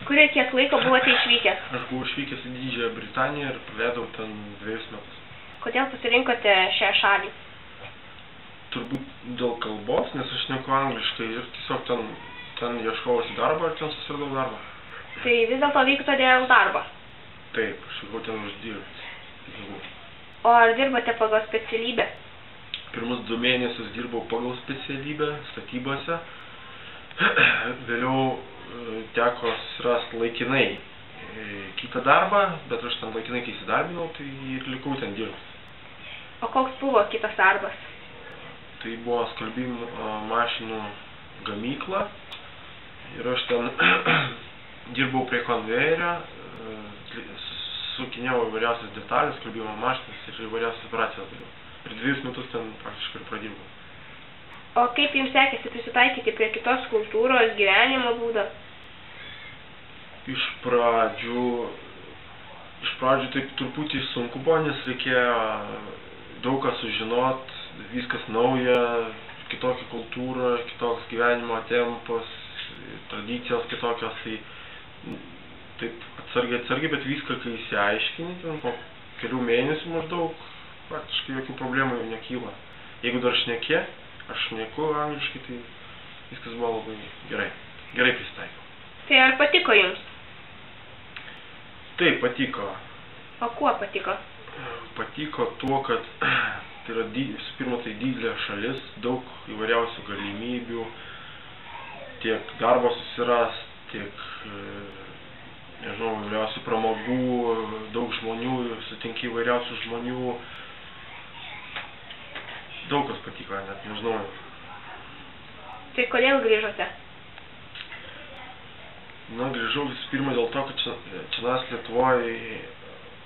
Kur ir kiek laiko buvote išvykęs? Aš buvau išvykęs į Didžiąją Britaniją ir praleidau ten 2 metus. Kodėl pasirinkote šią šalį? Turbūt dėl kalbos, nes aš šneku angliškai ir tiesiog ten ieškojausi darbą ir ten susiradau darbą. Tai vis dėlto vykote dėl darbo? Taip, aš vykau ten uždirbti. O ar dirbate pagal specialybę? Pirmus 2 mėnesius dirbau pagal specialybę statybose. Vėliau teko susirasti laikinai kitą darbą, bet aš ten laikinai, kai įsidarbinau, tai ir likau ten dirbti. O koks buvo kitas darbas? Tai buvo skalbimo mašinų gamykla ir aš ten dirbau prie konvejerio, sukinėjau įvairiausias detalės, skalbimo mašinas ir įvairiausias operacijas dariau. Per 2 metus ten praktiškai ir pradirbau. O kaip jums sekėsi prisitaikyti prie kitos kultūros, gyvenimo būdo? Iš pradžių taip truputį sunku buvo, nes reikėjo daug ką sužinot, viskas nauja, kitokia kultūra, kitoks gyvenimo tempas, tradicijos kitokios, tai taip atsargiai, bet viską, kai įsiaiškini, ten po kelių mėnesių maždaug, praktiškai jokių problemų jau nekyla. Jeigu dar šneki, aš šneku angliškai, tai viskas buvo labai gerai. Gerai prisitaikau. Tai ar patiko jums? Taip, patiko. O kuo patiko? Patiko tuo, kad tai yra visų pirma tai didelė šalis, daug įvairiausių galimybių, tiek darbo susirast, tiek nežinau, įvairiausių pramogų, daug žmonių, sutinki įvairiausių žmonių. Daug kas patiko, net nežinau. Tai kodėl grįžote? Na, grįžau visų pirma dėl to, kad čia Lietuvoje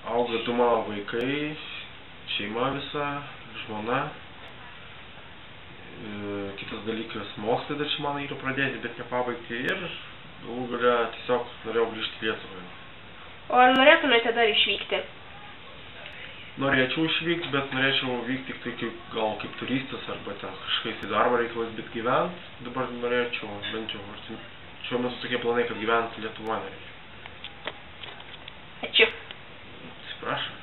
auga 2 mano vaikai, šeima visa, žmona. Kitas dalykas, mokslai dar čia mano yra pradėti, bet nepabaigti ir galų gale tiesiog norėjau grįžti į Lietuvą. O ar norėtumėte dar išvykti? Norėčiau išvykti, bet norėčiau vykti tik tai gal kaip turistas arba ten kažkokiais į darbą reikalas, bet gyvent dabar norėčiau, bent jau šiuo metu tokie planai, kad gyvent Lietuvoje norėčiau. Ačiū. Atsiprašau.